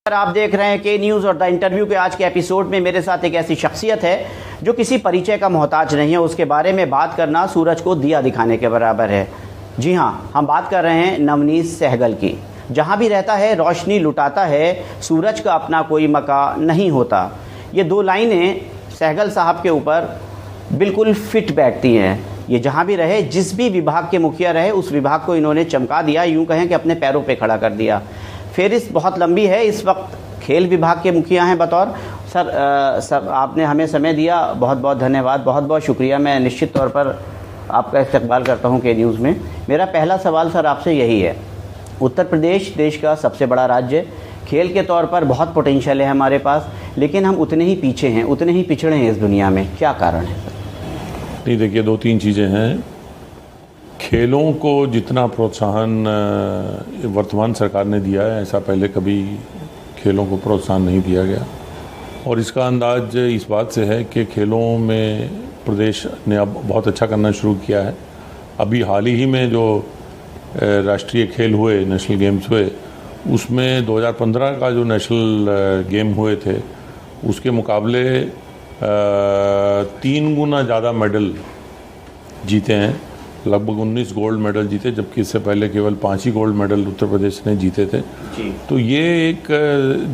आप देख रहे हैं के न्यूज़ और द इंटरव्यू के आज के एपिसोड में मेरे साथ एक ऐसी शख्सियत है जो किसी परिचय का मोहताज नहीं है। उसके बारे में बात करना सूरज को दिया दिखाने के बराबर है। जी हाँ, हम बात कर रहे हैं नवनीत सहगल की। जहाँ भी रहता है रोशनी लुटाता है, सूरज का अपना कोई मका नहीं होता। ये दो लाइनें सहगल साहब के ऊपर बिल्कुल फिट बैठती हैं। ये जहाँ भी रहे, जिस भी विभाग के मुखिया रहे, उस विभाग को इन्होंने चमका दिया, यूँ कहें कि अपने पैरों पे खड़ा कर दिया। फेरिस्त बहुत लंबी है। इस वक्त खेल विभाग के मुखिया हैं बतौर। सर आपने हमें समय दिया, बहुत बहुत धन्यवाद, बहुत बहुत शुक्रिया। मैं निश्चित तौर पर आपका इस्तकबाल करता हूं के न्यूज़ में। मेरा पहला सवाल सर आपसे यही है, उत्तर प्रदेश देश का सबसे बड़ा राज्य, खेल के तौर पर बहुत पोटेंशियल है हमारे पास, लेकिन हम उतने ही पीछे हैं, उतने ही पिछड़े हैं इस दुनिया में। क्या कारण है सर? नहीं, देखिए, दो तीन चीज़ें हैं। खेलों को जितना प्रोत्साहन वर्तमान सरकार ने दिया है, ऐसा पहले कभी खेलों को प्रोत्साहन नहीं दिया गया। और इसका अंदाज इस बात से है कि खेलों में प्रदेश ने अब बहुत अच्छा करना शुरू किया है। अभी हाल ही में जो राष्ट्रीय खेल हुए, नेशनल गेम्स हुए, उसमें 2015 का जो नेशनल गेम हुए थे, उसके मुकाबले 3 गुना ज़्यादा मेडल जीते हैं। लगभग 19 गोल्ड मेडल जीते, जबकि इससे पहले केवल 5 ही गोल्ड मेडल उत्तर प्रदेश ने जीते थे। तो ये एक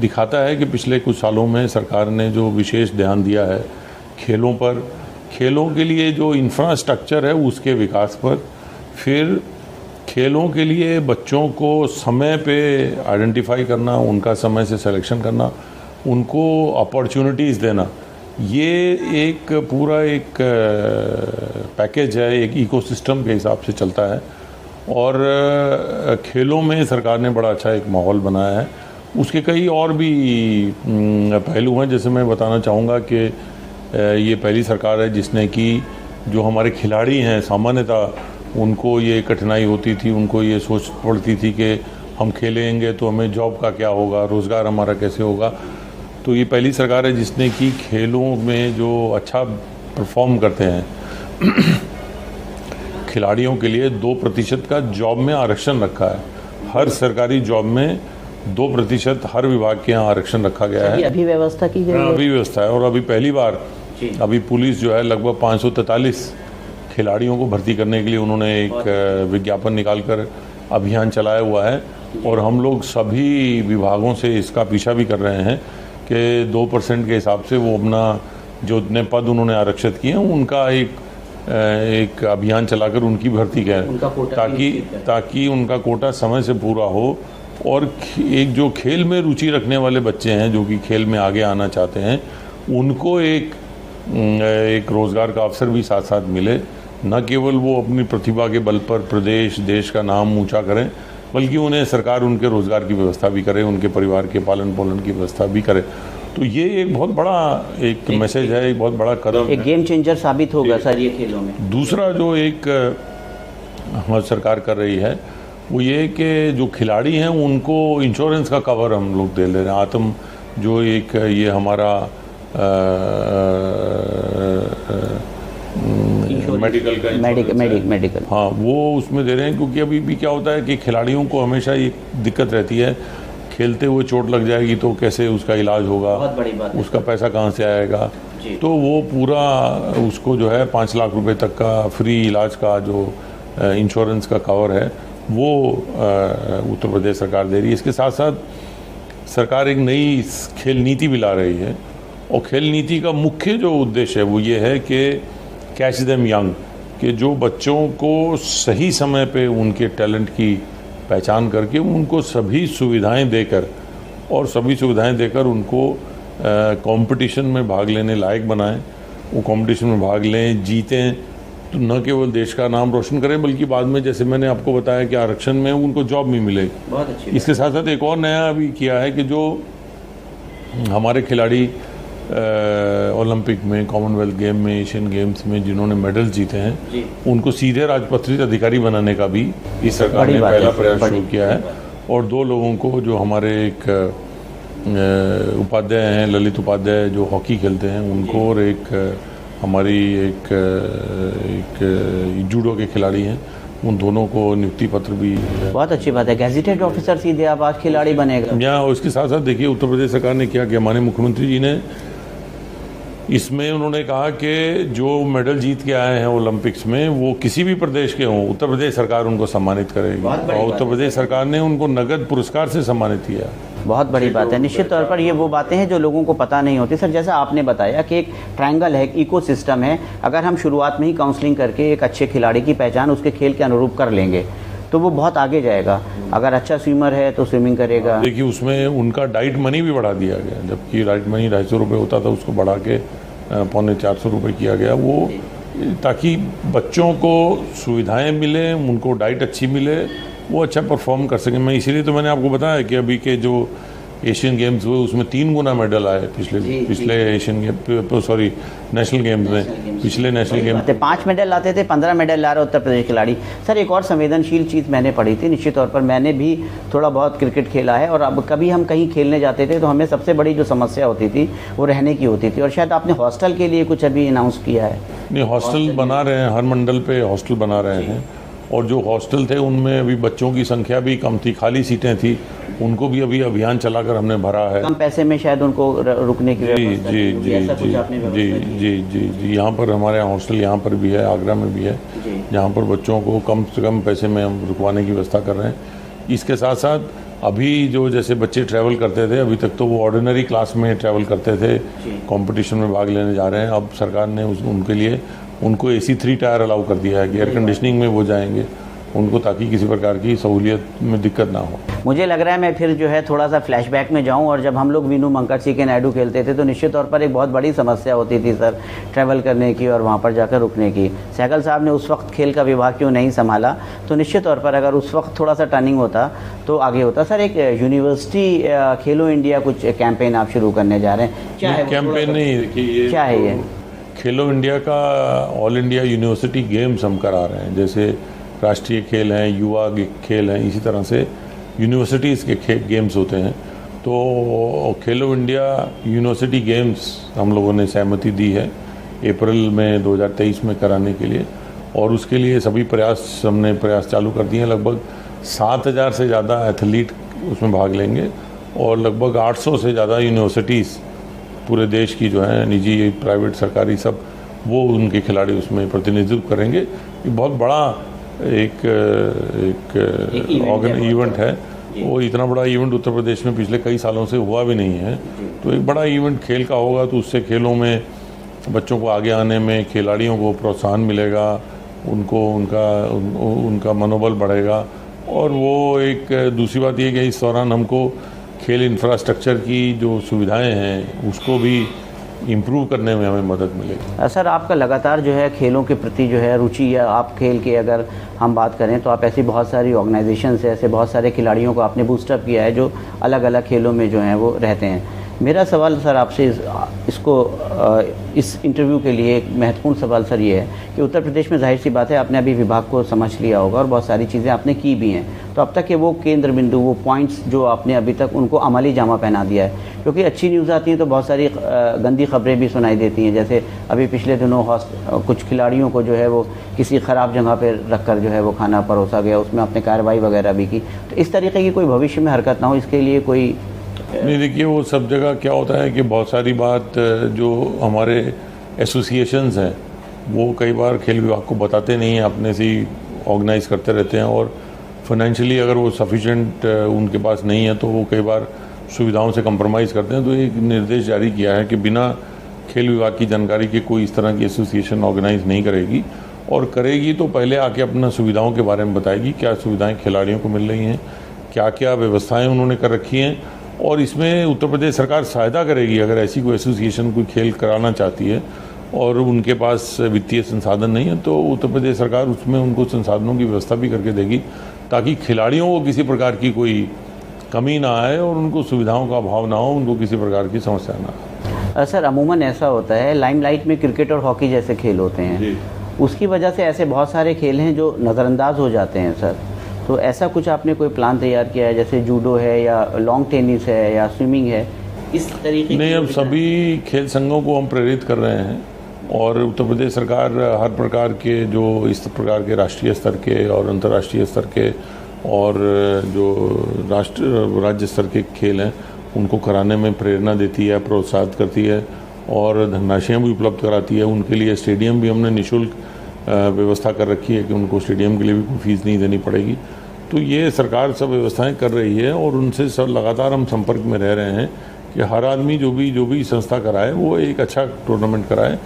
दिखाता है कि पिछले कुछ सालों में सरकार ने जो विशेष ध्यान दिया है खेलों पर, खेलों के लिए जो इंफ्रास्ट्रक्चर है उसके विकास पर, फिर खेलों के लिए बच्चों को समय पे आइडेंटिफाई करना, उनका समय से सिलेक्शन करना, उनको अपॉर्चुनिटीज़ देना, ये एक पूरा एक पैकेज है, एक इकोसिस्टम के हिसाब से चलता है। और खेलों में सरकार ने बड़ा अच्छा एक माहौल बनाया है। उसके कई और भी पहलू हैं। जैसे मैं बताना चाहूँगा कि ये पहली सरकार है जिसने कि जो हमारे खिलाड़ी हैं, सामान्यतः उनको ये कठिनाई होती थी, उनको ये सोच पड़ती थी कि हम खेलेंगे तो हमें जॉब का क्या होगा, रोज़गार हमारा कैसे होगा। तो ये पहली सरकार है जिसने कि खेलों में जो अच्छा परफॉर्म करते हैं खिलाड़ियों के लिए 2% का जॉब में आरक्षण रखा है। हर सरकारी जॉब में 2% हर विभाग के यहाँ आरक्षण रखा गया है। अभी व्यवस्था की गई है, अभी व्यवस्था है। और अभी पहली बार अभी पुलिस जो है लगभग 543 खिलाड़ियों को भर्ती करने के लिए उन्होंने एक विज्ञापन निकालकर अभियान चलाया हुआ है। और हम लोग सभी विभागों से इसका पीछा भी कर रहे हैं कि 2% के हिसाब से वो अपना जो इतने पद उन्होंने आरक्षित किए हैं उनका एक अभियान चलाकर उनकी भर्ती करें, ताकि उनका कोटा समय से पूरा हो। और एक जो खेल में रुचि रखने वाले बच्चे हैं, जो कि खेल में आगे आना चाहते हैं, उनको एक रोज़गार का अवसर भी साथ साथ मिले। न केवल वो अपनी प्रतिभा के बल पर प्रदेश देश का नाम ऊँचा करें, बल्कि उन्हें सरकार उनके रोज़गार की व्यवस्था भी करे, उनके परिवार के पालन पोषण की व्यवस्था भी करे। तो ये एक बहुत बड़ा एक मैसेज है, एक बहुत बड़ा कदम, एक गेम चेंजर साबित होगा सर ये खेलों में। दूसरा जो एक हमारी सरकार कर रही है वो ये कि जो खिलाड़ी हैं उनको इंश्योरेंस का कवर हम लोग दे ले रहे हैं। आत्म जो एक ये हमारा मेडिकल, हाँ, वो उसमें दे रहे हैं। क्योंकि अभी भी क्या होता है कि खिलाड़ियों को हमेशा ये दिक्कत रहती है, खेलते हुए चोट लग जाएगी तो कैसे उसका इलाज होगा, बहुत बड़ी बात है। उसका पैसा कहाँ से आएगा। तो वो पूरा उसको जो है 5 लाख रुपए तक का फ्री इलाज का जो इंश्योरेंस का कवर है वो उत्तर प्रदेश सरकार दे रही है। इसके साथ साथ सरकार एक नई खेल नीति भी ला रही है। और खेल नीति का मुख्य जो उद्देश्य है वो ये है कि कैच देम यंग, कि जो बच्चों को सही समय पे उनके टैलेंट की पहचान करके उनको सभी सुविधाएं देकर उनको कंपटीशन में भाग लेने लायक बनाएं। वो कंपटीशन में भाग लें, जीतें, तो न केवल देश का नाम रोशन करें, बल्कि बाद में जैसे मैंने आपको बताया कि आरक्षण में उनको जॉब भी मिलेगी। बहुत अच्छी। इसके साथ साथ एक और नया अभी किया है कि जो हमारे खिलाड़ी ओलंपिक में, कॉमनवेल्थ गेम में, एशियन गेम्स में जिन्होंने मेडल जीते हैं, उनको सीधे राजपत्रित अधिकारी बनाने का भी इस सरकार ने पहला प्रयास शुरू किया है। और 2 लोगों को, जो हमारे एक उपाध्याय हैं, ललित उपाध्याय, जो हॉकी खेलते हैं, उनको, और एक हमारी एक जूडो के खिलाड़ी हैं, उन दोनों को नियुक्ति पत्र भी। बहुत अच्छी बात है, गैजेटेड ऑफिसर सीधे आप आज खिलाड़ी बनेगा। यहाँ उसके साथ साथ देखिए उत्तर प्रदेश सरकार ने क्या किया, माननीय मुख्यमंत्री जी ने इसमें उन्होंने कहा कि जो मेडल जीत के आए हैं ओलंपिक्स में वो किसी भी प्रदेश के हों, उत्तर प्रदेश सरकार उनको सम्मानित करेगी और उत्तर प्रदेश सरकार ने उनको नगद पुरस्कार से सम्मानित किया। बहुत बड़ी बात है। निश्चित तौर पर ये वो बातें हैं जो लोगों को पता नहीं होती सर। जैसा आपने बताया कि एक ट्रायंगल है, एक इकोसिस्टम है। अगर हम शुरुआत में ही काउंसलिंग करके एक अच्छे खिलाड़ी की पहचान उसके खेल के अनुरूप कर लेंगे तो वो बहुत आगे जाएगा। अगर अच्छा स्विमर है तो स्विमिंग करेगा। देखिए उसमें उनका डाइट मनी भी बढ़ा दिया गया, जबकि डाइट मनी 250 रुपये होता था उसको बढ़ा के 350 रुपये किया गया, वो ताकि बच्चों को सुविधाएं मिले, उनको डाइट अच्छी मिले, वो अच्छा परफॉर्म कर सकें। मैं इसीलिए तो मैंने आपको बताया कि अभी के जो एशियन गेम्स हुए उसमें 3 गुना मेडल आए पिछले Asian game sorry national games में। पिछले नेशनल गेम 5 मेडल लाते थे, 15 मेडल ला रहे उत्तर प्रदेश खिलाड़ी। सर एक और संवेदनशील चीज़ मैंने पढ़ी थी, निश्चित तौर पर मैंने भी थोड़ा बहुत क्रिकेट खेला है और अब कभी हम कहीं खेलने जाते थे तो हमें सबसे बड़ी जो समस्या होती थी वो रहने की होती थी। और शायद आपने हॉस्टल के लिए कुछ अभी अनाउंस किया है। नहीं, हॉस्टल बना रहे हैं, हर मंडल पे हॉस्टल बना रहे हैं और जो हॉस्टल थे उनमें अभी बच्चों की संख्या भी कम थी, खाली सीटें थी, उनको भी अभी अभियान चलाकर हमने भरा है। कम पैसे में शायद उनको रुकने की व्यवस्था जी जी जी जी जी जी जी यहाँ पर हमारे यहाँ हॉस्टल यहाँ पर भी है, आगरा में भी है, जहाँ पर बच्चों को कम से कम पैसे में हम रुकवाने की व्यवस्था कर रहे हैं। इसके साथ साथ अभी जो जैसे बच्चे ट्रैवल करते थे, अभी तक तो वो ऑर्डिनरी क्लास में ट्रैवल करते थे, कंपटीशन में भाग लेने जा रहे हैं। अब सरकार ने उनके लिए उनको AC 3 टायर अलाउ कर दिया है कि एयर कंडीशनिंग में वो जाएंगे उनको, ताकि किसी प्रकार की सहूलियत में दिक्कत ना हो। मुझे लग रहा है मैं फिर जो है थोड़ा सा फ्लैशबैक में जाऊं और जब हम लोग वीनू मंकट सी के नायडू खेलते थे तो निश्चित तौर पर एक बहुत बड़ी समस्या होती थी सर, ट्रैवल करने की और वहां पर जाकर रुकने की। सहगल साहब ने उस वक्त खेल का विभाग क्यों नहीं संभाला, तो निश्चित तौर पर अगर उस वक्त थोड़ा सा टर्निंग होता तो आगे होता। सर एक यूनिवर्सिटी खेलो इंडिया कुछ कैंपेन आप शुरू करने जा रहे हैं, क्या है कैंपेन? नहीं, देखिए क्या है ये खेलो इंडिया का ऑल इंडिया यूनिवर्सिटी गेम्स हम करा रहे हैं। जैसे राष्ट्रीय खेल हैं, युवा खेल हैं, इसी तरह से यूनिवर्सिटीज़ के गेम्स होते हैं। तो खेलो इंडिया यूनिवर्सिटी गेम्स हम लोगों ने सहमति दी है अप्रैल में 2023 में कराने के लिए, और उसके लिए सभी हमने प्रयास चालू कर दिए हैं। लगभग 7000 से ज़्यादा एथलीट उसमें भाग लेंगे और लगभग 800 से ज़्यादा यूनिवर्सिटीज़ पूरे देश की जो है, निजी, प्राइवेट, सरकारी, सब वो उनके खिलाड़ी उसमें प्रतिनिधित्व करेंगे। ये बहुत बड़ा एक इवेंट है। वो इतना बड़ा इवेंट उत्तर प्रदेश में पिछले कई सालों से हुआ भी नहीं है। तो एक बड़ा इवेंट खेल का होगा, तो उससे खेलों में बच्चों को आगे आने में, खिलाड़ियों को प्रोत्साहन मिलेगा, उनको उनका मनोबल बढ़ेगा। और वो एक दूसरी बात ये कि इस दौरान हमको खेल इंफ्रास्ट्रक्चर की जो सुविधाएं हैं उसको भी इम्प्रूव करने में हमें मदद मिलेगी। सर आपका लगातार जो है खेलों के प्रति जो है रुचि, या आप खेल के अगर हम बात करें तो आप ऐसी बहुत सारी ऑर्गेनाइजेशन से, ऐसे बहुत सारे खिलाड़ियों को आपने बूस्टअप किया है जो अलग अलग खेलों में जो हैं वो रहते हैं। मेरा सवाल सर आपसे इस इंटरव्यू के लिए एक महत्वपूर्ण सवाल सर ये है कि उत्तर प्रदेश में जाहिर सी बात है आपने अभी विभाग को समझ लिया होगा और बहुत सारी चीज़ें आपने की भी हैं, तो अब तक के वो केंद्र बिंदु, वो पॉइंट्स जो आपने अभी तक उनको अमली जामा पहना दिया है। क्योंकि अच्छी न्यूज़ आती है तो बहुत सारी गंदी खबरें भी सुनाई देती हैं। जैसे अभी पिछले दिनों कुछ खिलाड़ियों को जो है वो किसी ख़राब जगह पर रख कर जो है वो खाना परोसा गया, उसमें आपने कार्रवाई वगैरह भी की। तो इस तरीके की कोई भविष्य में हरकत ना हो, इसके लिए कोई नहीं? देखिए वो सब जगह क्या होता है कि बहुत सारी बात जो हमारे एसोसिएशंस हैं वो कई बार खेल विभाग को बताते नहीं हैं, अपने से ही ऑर्गेनाइज करते रहते हैं, और फाइनेंशियली अगर वो सफिशेंट उनके पास नहीं है तो वो कई बार सुविधाओं से कंप्रोमाइज़ करते हैं। तो एक निर्देश जारी किया है कि बिना खेल विभाग की जानकारी के कोई इस तरह की एसोसिएशन ऑर्गेनाइज नहीं करेगी, और करेगी तो पहले आके अपना सुविधाओं के बारे में बताएगी, क्या सुविधाएँ खिलाड़ियों को मिल रही हैं, क्या क्या व्यवस्थाएँ उन्होंने कर रखी हैं, और इसमें उत्तर प्रदेश सरकार सहायता करेगी। अगर ऐसी कोई एसोसिएशन कोई खेल कराना चाहती है और उनके पास वित्तीय संसाधन नहीं है तो उत्तर प्रदेश सरकार उसमें उनको संसाधनों की व्यवस्था भी करके देगी, ताकि खिलाड़ियों को किसी प्रकार की कोई कमी ना आए और उनको सुविधाओं का अभाव ना हो, उनको किसी प्रकार की समस्या ना आए। सर अमूमन ऐसा होता है, लाइमलाइट में क्रिकेट और हॉकी जैसे खेल होते हैं, उसकी वजह से ऐसे बहुत सारे खेल हैं जो नज़रअंदाज हो जाते हैं सर। तो ऐसा कुछ आपने कोई प्लान तैयार किया है, जैसे जूडो है या लॉन्ग टेनिस है या स्विमिंग है, इस तरीके? नहीं, अब सभी खेल संघों को हम प्रेरित कर रहे हैं और उत्तर प्रदेश सरकार हर प्रकार के जो इस प्रकार के राष्ट्रीय स्तर के और अंतर्राष्ट्रीय स्तर के और जो राज्य स्तर के खेल हैं उनको कराने में प्रेरणा देती है, प्रोत्साहित करती है और धनराशियाँ भी उपलब्ध कराती है। उनके लिए स्टेडियम भी हमने निःशुल्क व्यवस्था कर रखी है कि उनको स्टेडियम के लिए भी कोई फीस नहीं देनी पड़ेगी। तो ये सरकार सब व्यवस्थाएं कर रही है और उनसे सब लगातार हम संपर्क में रह रहे हैं कि हर आदमी जो भी संस्था कराए वो एक अच्छा टूर्नामेंट कराए,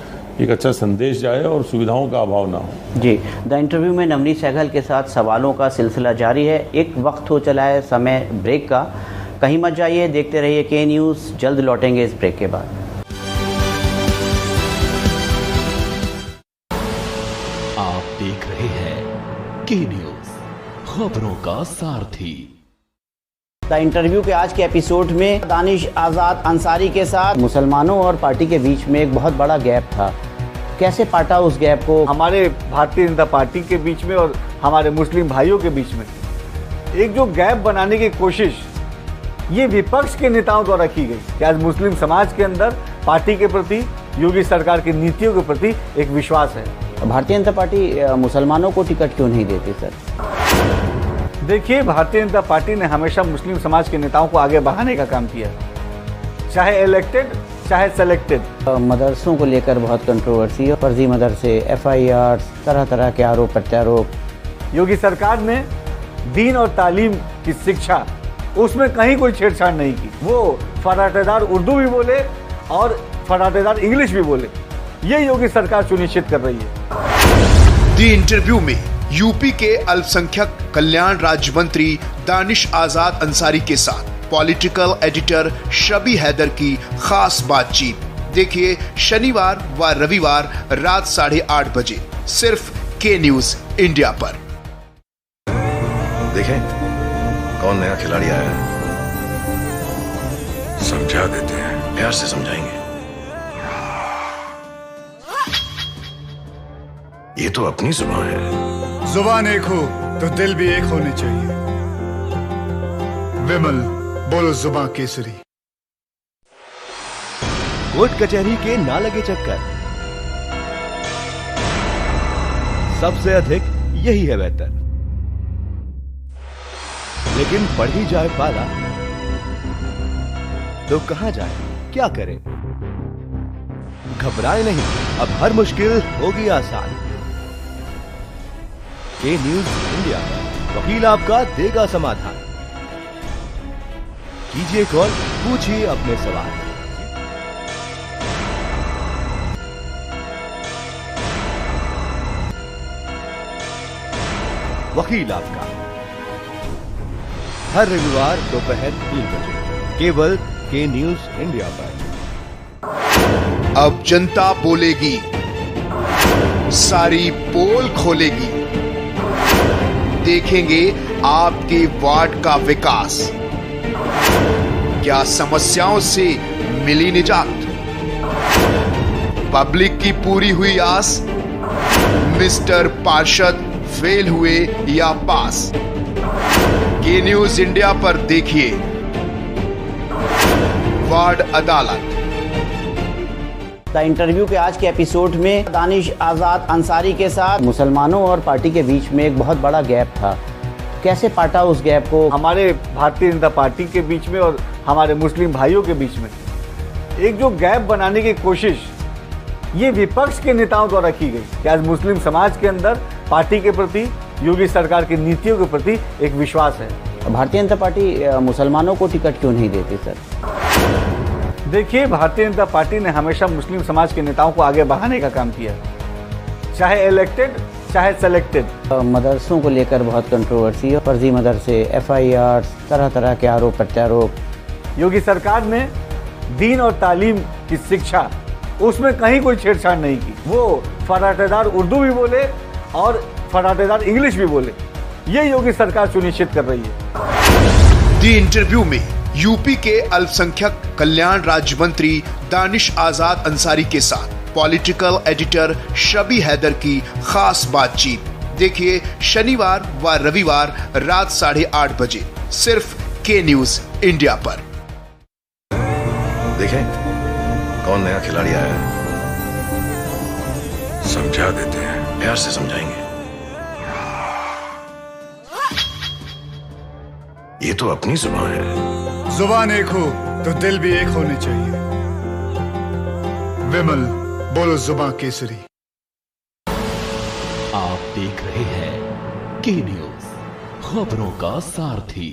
एक अच्छा संदेश जाए और सुविधाओं का अभाव ना हो। जी, द इंटरव्यू में नवनीत सहगल के साथ सवालों का सिलसिला जारी है। एक वक्त हो चला है समय ब्रेक का, कहीं मत जाइए, देखते रहिए के न्यूज़। जल्द लौटेंगे इस ब्रेक के बाद। आप देख रहे हैं के न्यूज़, खबरों का सारथी। द इंटरव्यू के आज के एपिसोड में दानिश आज़ाद अंसारी के साथ मुसलमानों और पार्टी के बीच में एक बहुत बड़ा गैप था। कैसे पाटा उस गैप को? हमारे भारतीय जनता पार्टी के बीच में और हमारे मुस्लिम भाइयों के बीच में एक जो गैप बनाने की कोशिश ये विपक्ष के नेताओं द्वारा की गई कि आज मुस्लिम समाज के अंदर पार्टी के प्रति, योगी सरकार की नीतियों के प्रति एक विश्वास है। भारतीय जनता पार्टी मुसलमानों को टिकट क्यों नहीं देती सर? देखिए, भारतीय जनता पार्टी ने हमेशा मुस्लिम समाज के नेताओं को आगे बढ़ाने का काम किया, चाहे इलेक्टेड चाहे सेलेक्टेड। मदरसों को लेकर बहुत कंट्रोवर्सी है, फर्जी मदरसे, FIR, तरह तरह के आरोप प्रत्यारोप। योगी सरकार ने दीन और तालीम की शिक्षा उसमें कहीं कोई छेड़छाड़ नहीं की। वो फराटेदार उर्दू भी बोले और फराटेदार इंग्लिश भी बोले, ये योगी सरकार सुनिश्चित कर रही है। दी इंटरव्यू में यूपी के अल्पसंख्यक कल्याण राज्य मंत्री दानिश आजाद अंसारी के साथ पॉलिटिकल एडिटर शबी हैदर की खास बातचीत देखिए शनिवार व रविवार रात 8:30 बजे सिर्फ के न्यूज इंडिया पर। देखें कौन नया खिलाड़ी आया है, समझा देते हैं, प्यार से समझाएंगे। ये तो अपनी जुबान है। जुबान एक हो तो दिल भी एक होने चाहिए। विमल बोलो जुबान केसरी। कोर्ट कचहरी के ना लगे चक्कर, सबसे अधिक यही है बेहतर। लेकिन बढ़ ही जाए पाला तो कहां जाए, क्या करें? घबराए नहीं, अब हर मुश्किल होगी आसान। के न्यूज इंडिया, वकील आपका देगा समाधान। कीजिए कॉल, पूछिए अपने सवाल। वकील आपका हर रविवार दोपहर 3 बजे केवल के न्यूज इंडिया पर। अब जनता बोलेगी, सारी पोल खोलेगी, देखेंगे आपके वार्ड का विकास। क्या समस्याओं से मिली निजात? पब्लिक की पूरी हुई आस, मिस्टर पार्षद फेल हुए या पास? के न्यूज इंडिया पर देखिए वार्ड अदालत। द इंटरव्यू के आज के एपिसोड में दानिश आज़ाद अंसारी के साथ मुसलमानों और पार्टी के बीच में एक बहुत बड़ा गैप था। कैसे पाटा उस गैप को? हमारे भारतीय जनता पार्टी के बीच में और हमारे मुस्लिम भाइयों के बीच में एक जो गैप बनाने की कोशिश ये विपक्ष के नेताओं द्वारा की गई कि आज मुस्लिम समाज के अंदर पार्टी के प्रति, योगी सरकार की नीतियों के प्रति एक विश्वास है। भारतीय जनता पार्टी मुसलमानों को टिकट क्यों नहीं देती सर? देखिए, भारतीय जनता पार्टी ने हमेशा मुस्लिम समाज के नेताओं को आगे बढ़ाने का काम किया, चाहे इलेक्टेड चाहे सेलेक्टेड। मदरसों को लेकर बहुत कंट्रोवर्सी है, फर्जी मदरसे, FIR, तरह तरह के आरोप प्रत्यारोप। योगी सरकार ने दीन और तालीम की शिक्षा उसमें कहीं कोई छेड़छाड़ नहीं की। वो फराटेदार उर्दू भी बोले और फराटेदार इंग्लिश भी बोले, ये योगी सरकार सुनिश्चित कर रही है। दी इंटरव्यू में यूपी के अल्पसंख्यक कल्याण राज्य मंत्री दानिश आजाद अंसारी के साथ पॉलिटिकल एडिटर शबी हैदर की खास बातचीत देखिए शनिवार व रविवार रात 8:30 बजे सिर्फ के न्यूज इंडिया पर। देखें कौन नया खिलाड़ी आया है, समझा देते हैं, प्यार से समझाएंगे। ये तो अपनी जुबान है। जुबान एक हो तो दिल भी एक होने चाहिए। विमल, बोलो जुबान केसरी। आप देख रहे हैं के न्यूज, खबरों का सारथी।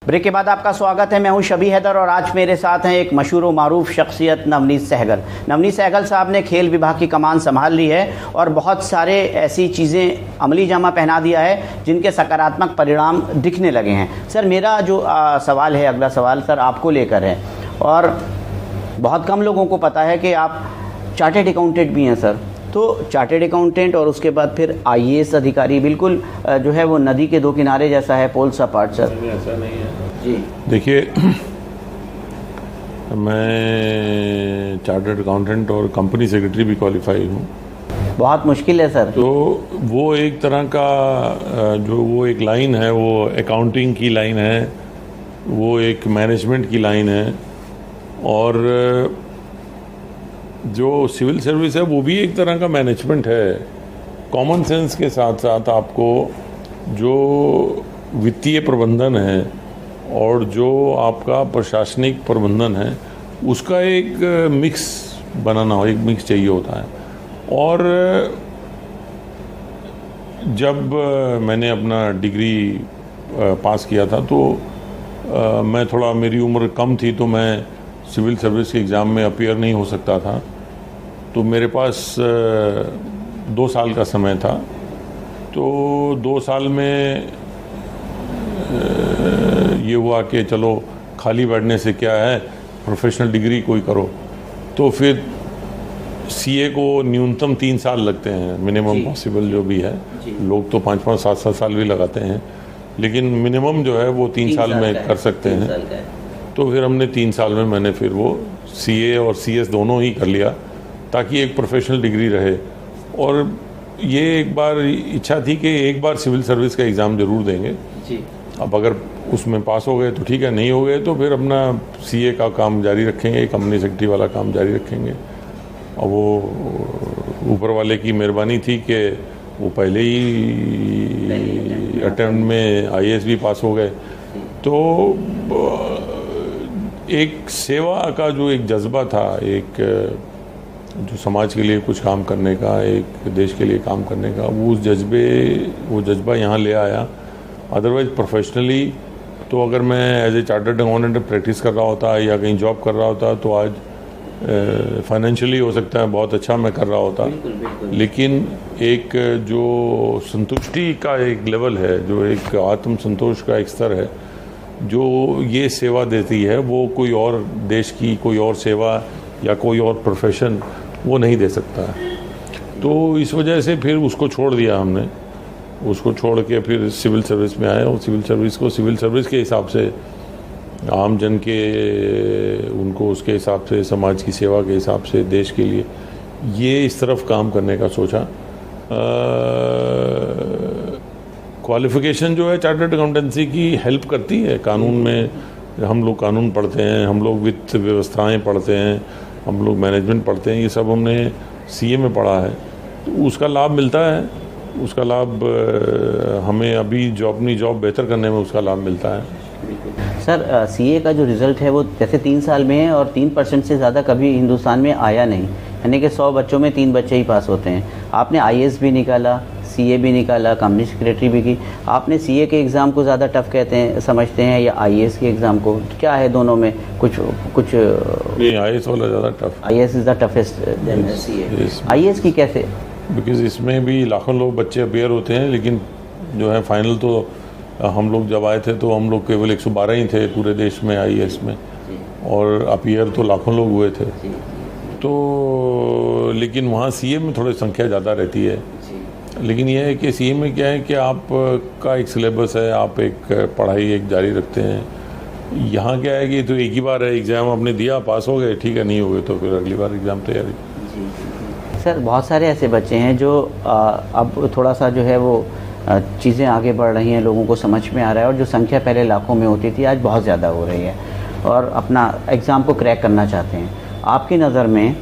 ब्रेक के बाद आपका स्वागत है। मैं हूं शबी हैदर और आज मेरे साथ हैं एक मशहूर व मारूफ शख्सियत नवनीत सहगल। नवनीत सहगल साहब ने खेल विभाग की कमान संभाल ली है और बहुत सारे ऐसी चीज़ें अमली जामा पहना दिया है जिनके सकारात्मक परिणाम दिखने लगे हैं। सर, मेरा जो सवाल है, अगला सवाल सर आपको लेकर है और बहुत कम लोगों को पता है कि आप चार्टेड अकाउंटेंट भी हैं सर। तो चार्टेड अकाउंटेंट और उसके बाद फिर आईएएस अधिकारी, बिल्कुल जो है वो नदी के दो किनारे जैसा है, पोल सा पार्ट सर। ऐसा नहीं है जी। देखिए, मैं चार्टर्ड अकाउंटेंट और कंपनी सेक्रेटरी भी क्वालिफाई हूँ। बहुत मुश्किल है सर। तो वो एक तरह का जो वो एक लाइन है, वो अकाउंटिंग की लाइन है, वो एक मैनेजमेंट की लाइन है और जो सिविल सर्विस है वो भी एक तरह का मैनेजमेंट है। कॉमन सेंस के साथ साथ आपको जो वित्तीय प्रबंधन है और जो आपका प्रशासनिक प्रबंधन है उसका एक मिक्स बनाना हो, एक मिक्स चाहिए होता है। और जब मैंने अपना डिग्री पास किया था तो मैं थोड़ा, मेरी उम्र कम थी तो मैं सिविल सर्विस के एग्ज़ाम में अपीयर नहीं हो सकता था। तो मेरे पास 2 साल का समय था। तो 2 साल में ये हुआ कि चलो खाली बैठने से क्या है, प्रोफेशनल डिग्री कोई करो। तो फिर सीए को न्यूनतम 3 साल लगते हैं, मिनिमम पॉसिबल जो भी है। लोग तो 5-5, 7-7 साल भी लगाते हैं, लेकिन मिनिमम जो है वो 3 साल में कर सकते हैं। तो फिर हमने 3 साल में मैंने फिर वो सीए और सीएस दोनों ही कर लिया ताकि एक प्रोफेशनल डिग्री रहे। और ये एक बार इच्छा थी कि एक बार सिविल सर्विस का एग्ज़ाम ज़रूर देंगे जी। अब अगर उसमें पास हो गए तो ठीक है, नहीं हो गए तो फिर अपना सीए का काम जारी रखेंगे, कंपनी सेक्रेटरी वाला काम जारी रखेंगे। और वो ऊपर वाले की मेहरबानी थी कि वो पहले ही अटेम्प्ट में आईएएस भी पास हो गए। तो एक सेवा का जो एक जज्बा था, एक जो समाज के लिए कुछ काम करने का, एक देश के लिए काम करने का, वो जज्बा यहाँ ले आया। अदरवाइज प्रोफेशनली तो अगर मैं as a chartered accountant practice कर रहा होता या कहीं जॉब कर रहा होता तो आज फाइनेंशियली हो सकता है बहुत अच्छा मैं कर रहा होता। लेकिन एक जो संतुष्टि का एक लेवल है, जो एक आत्म संतोष का एक स्तर है, जो ये सेवा देती है, वो कोई और देश की कोई और सेवा या कोई और प्रोफेशन वो नहीं दे सकता है। तो इस वजह से फिर उसको छोड़ दिया हमने। उसको छोड़ के फिर सिविल सर्विस में आए और सिविल सर्विस को सिविल सर्विस के हिसाब से, आम जन के उनको उसके हिसाब से, समाज की सेवा के हिसाब से, देश के लिए ये इस तरफ काम करने का सोचा। क्वालिफ़िकेशन जो है चार्टर्ड अकाउंटेंसी की हेल्प करती है। कानून में हम लोग कानून पढ़ते हैं, हम लोग वित्त व्यवस्थाएं पढ़ते हैं, हम लोग मैनेजमेंट पढ़ते हैं, ये सब हमने सीए में पढ़ा है। तो उसका लाभ मिलता है, उसका लाभ हमें अभी अपनी जॉब बेहतर करने में उसका लाभ मिलता है। सर, सीए का जो रिज़ल्ट है वो जैसे 3 साल में है और 3% से ज़्यादा कभी हिंदुस्तान में आया नहीं, यानी कि 100 बच्चों में 3 बच्चे ही पास होते हैं। आपने आईएएस भी निकाला, सीए भी निकाला, कंपनी सेक्रेटरी भी की। आपने सीए के एग्ज़ाम को ज़्यादा टफ समझते हैं या आईएएस के एग्ज़ाम को? क्या है दोनों में कुछ नहीं, आईएएस वाला ज़्यादा tough. IAS is the toughest than CA. IAS की कैसे? बिकॉज़ इसमें भी लाखों लोग बच्चे अपेयर होते हैं, लेकिन जो है फाइनल तो हम लोग जब आए थे तो हम लोग केवल 112 ही थे पूरे देश में आईएएस में, और अपियर तो लाखों लोग हुए थे। तो लेकिन वहाँ सीए में थोड़ी संख्या ज़्यादा रहती है। लेकिन यह है कि सीए में क्या है कि आपका एक सिलेबस है, आप एक पढ़ाई एक जारी रखते हैं। यहाँ क्या है कि तो एक ही बार है एग्ज़ाम आपने दिया, पास हो गए, ठीक है, नहीं हो गए तो फिर अगली बार एग्ज़ाम तैयारी। सर, बहुत सारे ऐसे बच्चे हैं जो अब थोड़ा सा जो है वो चीज़ें आगे बढ़ रही हैं, लोगों को समझ में आ रहा है, और जो संख्या पहले लाखों में होती थी आज बहुत ज़्यादा हो रही है। और अपना एग्ज़ाम को क्रैक करना चाहते हैं, आपकी नज़र में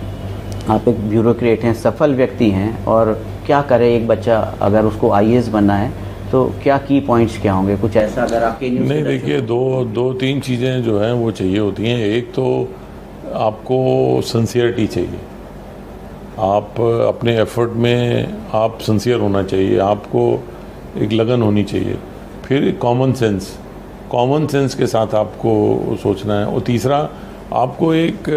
आप एक ब्यूरोक्रेट हैं, सफल व्यक्ति हैं, और क्या करे एक बच्चा अगर उसको IAS बनना है तो क्या की पॉइंट्स क्या होंगे, कुछ ऐसा अगर आपके नहीं, देखिए दो तीन चीज़ें जो हैं वो चाहिए होती हैं। एक तो आपको सिंसियरिटी चाहिए, आप अपने एफर्ट में आप सिंसियर होना चाहिए, आपको एक लगन होनी चाहिए। फिर कॉमन सेंस के साथ आपको सोचना है। और तीसरा, आपको एक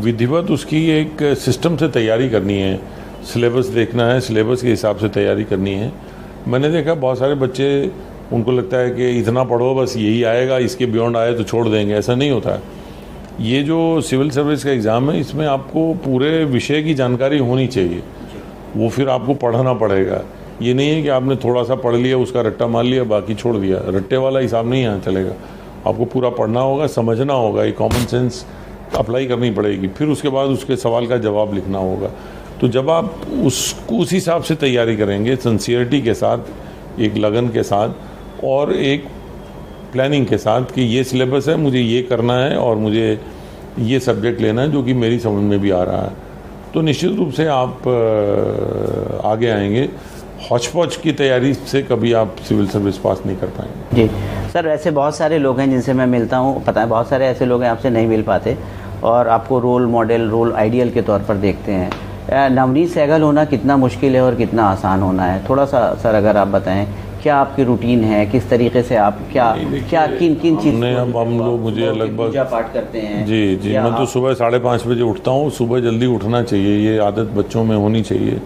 विधिवत उसकी एक सिस्टम से तैयारी करनी है, सिलेबस देखना है, सिलेबस के हिसाब से तैयारी करनी है। मैंने देखा बहुत सारे बच्चे, उनको लगता है कि इतना पढ़ो बस यही आएगा, इसके बियॉन्ड आए तो छोड़ देंगे, ऐसा नहीं होता है। ये जो सिविल सर्विस का एग्ज़ाम है, इसमें आपको पूरे विषय की जानकारी होनी चाहिए, वो फिर आपको पढ़ना पड़ेगा। ये नहीं है कि आपने थोड़ा सा पढ़ लिया, उसका रट्टा मार लिया, बाकी छोड़ दिया। रट्टे वाला हिसाब नहीं यहाँ चलेगा, आपको पूरा पढ़ना होगा, समझना होगा, ये कॉमन सेंस अप्लाई करनी पड़ेगी। फिर उसके बाद उसके सवाल का जवाब लिखना होगा। तो जब आप उस हिसाब से तैयारी करेंगे, सिंसियरिटी के साथ, एक लगन के साथ और एक प्लानिंग के साथ कि ये सिलेबस है, मुझे ये करना है और मुझे ये सब्जेक्ट लेना है जो कि मेरी समझ में भी आ रहा है, तो निश्चित रूप से आप आगे आएंगे। हौच-पौच की तैयारी से कभी आप सिविल सर्विस पास नहीं कर पाएंगे। जी सर, ऐसे बहुत सारे लोग हैं जिनसे मैं मिलता हूँ, पता है बहुत सारे ऐसे लोग हैं आपसे नहीं मिल पाते और आपको रोल मॉडल, रोल आइडियल के तौर पर देखते हैं। नवनीत सहगल होना कितना मुश्किल है और कितना आसान होना है, थोड़ा सा सर अगर आप बताएं, क्या आपकी रूटीन है, किस तरीके से आप किन चीज़ हम लोग, मुझे लगभग पूजा पाठ करते हैं? जी मैं तो सुबह 5:30 बजे उठता हूँ। सुबह जल्दी उठना चाहिए, ये आदत बच्चों में होनी चाहिए।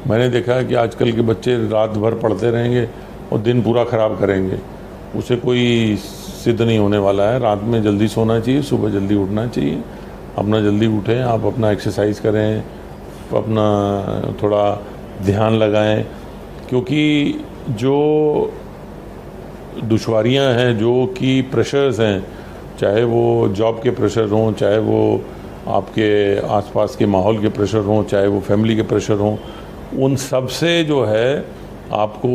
मैंने देखा है कि आजकल के बच्चे रात भर पढ़ते रहेंगे और दिन पूरा ख़राब करेंगे, उसे कोई सिद्ध नहीं होने वाला है। रात में जल्दी सोना चाहिए, सुबह जल्दी उठना चाहिए। अपना जल्दी उठें, आप अपना एक्सरसाइज करें, अपना थोड़ा ध्यान लगाएं, क्योंकि जो दुश्वारियां हैं, जो कि प्रेशर्स हैं, चाहे वो जॉब के प्रेशर हों, चाहे वो आपके आसपास के माहौल के प्रेशर हों, चाहे वो फैमिली के प्रेशर हों, उन सब से जो है आपको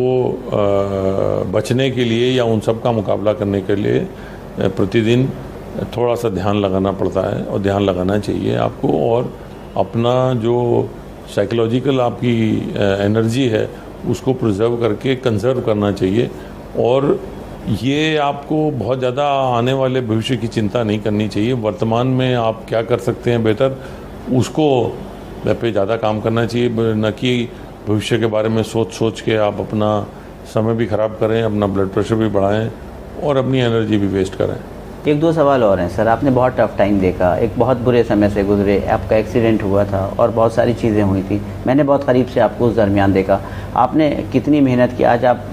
बचने के लिए या उन सब का मुकाबला करने के लिए प्रतिदिन थोड़ा सा ध्यान लगाना पड़ता है और ध्यान लगाना चाहिए आपको। और अपना जो साइकोलॉजिकल आपकी एनर्जी है उसको प्रिजर्व करके कंजर्व करना चाहिए। और ये आपको बहुत ज़्यादा आने वाले भविष्य की चिंता नहीं करनी चाहिए। वर्तमान में आप क्या कर सकते हैं बेहतर, उसको पे ज़्यादा काम करना चाहिए, न कि भविष्य के बारे में सोच के आप अपना समय भी ख़राब करें, अपना ब्लड प्रेशर भी बढ़ाएं और अपनी एनर्जी भी वेस्ट करें। एक दो सवाल और हैं सर। आपने बहुत टफ टाइम देखा, एक बहुत बुरे समय से गुजरे, आपका एक्सीडेंट हुआ था और बहुत सारी चीज़ें हुई थी, मैंने बहुत करीब से आपको उस दरमियान देखा। आपने कितनी मेहनत की, आज आप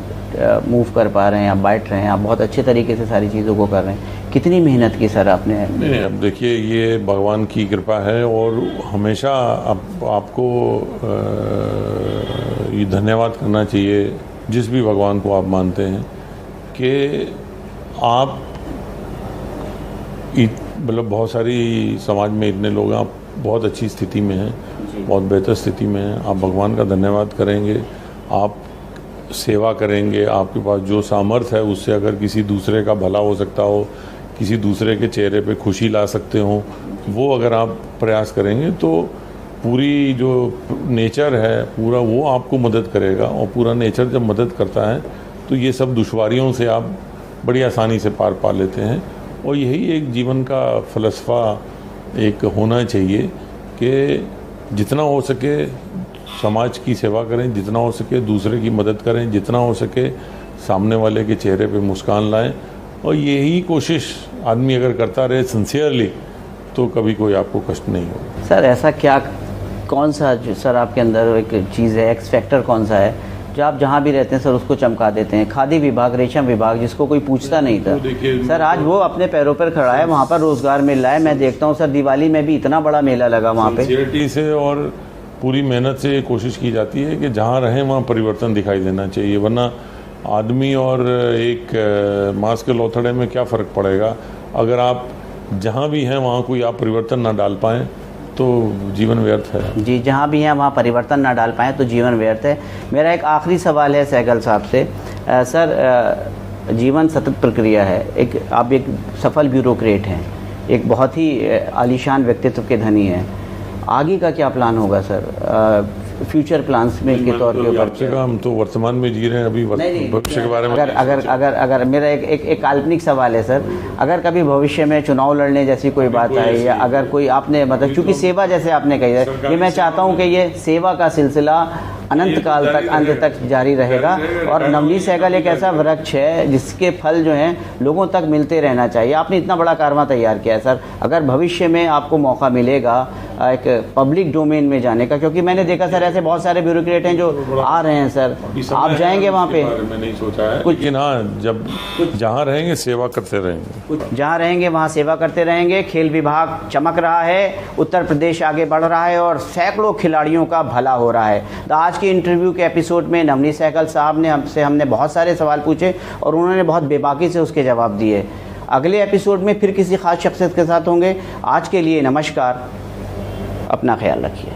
मूव कर पा रहे हैं, आप बैठ रहे हैं, आप बहुत अच्छे तरीके से सारी चीज़ों को कर रहे हैं। कितनी मेहनत की सर आपने? नहीं, अब देखिए ये भगवान की कृपा है और हमेशा आपको ये धन्यवाद करना चाहिए जिस भी भगवान को आप मानते हैं कि आप मतलब बहुत सारी समाज में इतने लोग, आप बहुत अच्छी स्थिति में हैं, बहुत बेहतर स्थिति में हैं। आप भगवान का धन्यवाद करेंगे, आप सेवा करेंगे, आपके पास जो सामर्थ्य है उससे अगर किसी दूसरे का भला हो सकता हो, किसी दूसरे के चेहरे पे खुशी ला सकते हो, वो अगर आप प्रयास करेंगे तो पूरी जो नेचर है पूरा वो आपको मदद करेगा। और पूरा नेचर जब मदद करता है तो ये सब दुश्वारियों से आप बड़ी आसानी से पार पा लेते हैं। और यही एक जीवन का फ़लसफ़ा एक होना चाहिए कि जितना हो सके समाज की सेवा करें, जितना हो सके दूसरे की मदद करें, जितना हो सके सामने वाले के चेहरे पे मुस्कान लाएं। और यही कोशिश आदमी अगर करता रहे सिंसियरली तो कभी कोई आपको कष्ट नहीं होगा। सर ऐसा क्या, कौन सा सर आपके अंदर एक चीज़ है, एक्स फैक्टर कौन सा है जो आप जहाँ भी रहते हैं सर उसको चमका देते हैं? खादी विभाग, रेशम विभाग, जिसको कोई पूछता नहीं था सर, आज वो अपने पैरों पर खड़ा है, वहाँ पर रोजगार मिल रहा है। मैं देखता हूँ सर दिवाली में भी इतना बड़ा मेला लगा वहाँ पे। सिंसियरिटी से और पूरी मेहनत से कोशिश की जाती है कि जहाँ रहें वहाँ परिवर्तन दिखाई देना चाहिए, वरना आदमी और एक मांस के लोथड़े में क्या फ़र्क पड़ेगा। अगर आप जहाँ भी हैं वहाँ कोई आप परिवर्तन ना डाल पाएँ तो जीवन व्यर्थ है। जी, जहाँ भी हैं वहाँ परिवर्तन ना डाल पाएँ तो जीवन व्यर्थ है। मेरा एक आखिरी सवाल है सहगल साहब से। सर जीवन सतत प्रक्रिया है, आप एक सफल ब्यूरोक्रेट हैं, एक बहुत ही आलीशान व्यक्तित्व के धनी हैं। आगे का क्या प्लान होगा सर, फ्यूचर प्लान्स में के तौर के ऊपर? हम तो वर्तमान में जी रहे हैं, अभी भविष्य के बारे में अगर मेरा एक काल्पनिक सवाल है सर, अगर कभी भविष्य में चुनाव लड़ने जैसी कोई बात आई, या अगर कोई आपने मतलब चूंकि सेवा जैसे आपने कही है कि मैं चाहता हूं कि ये सेवा का सिलसिला अनंत काल तक, अंत तक जारी रहेगा, और नवनीत सहगल एक ऐसा वृक्ष है जिसके फल जो हैं लोगों तक मिलते रहना चाहिए। आपने इतना बड़ा कारवां तैयार किया है सर, अगर भविष्य में आपको मौका मिलेगा एक पब्लिक डोमेन में जाने का, क्योंकि मैंने देखा सर ऐसे बहुत सारे ब्यूरोक्रेट हैं जो आ रहे हैं सर, आप जाएंगे वहाँ पे? मैंने नहीं सोचा है, लेकिन हाँ, जब जहाँ रहेंगे सेवा करते रहेंगे, जहाँ रहेंगे वहाँ सेवा करते रहेंगे। खेल विभाग चमक रहा है, उत्तर प्रदेश आगे बढ़ रहा है और सैकड़ों खिलाड़ियों का भला हो रहा है। तो आज के इंटरव्यू के एपिसोड में नवनीत सहगल साहब ने हमने बहुत सारे सवाल पूछे और उन्होंने बहुत बेबाकी से उसके जवाब दिए। अगले एपिसोड में फिर किसी खास शख्सियत के साथ होंगे। आज के लिए नमस्कार, अपना ख्याल रखिए।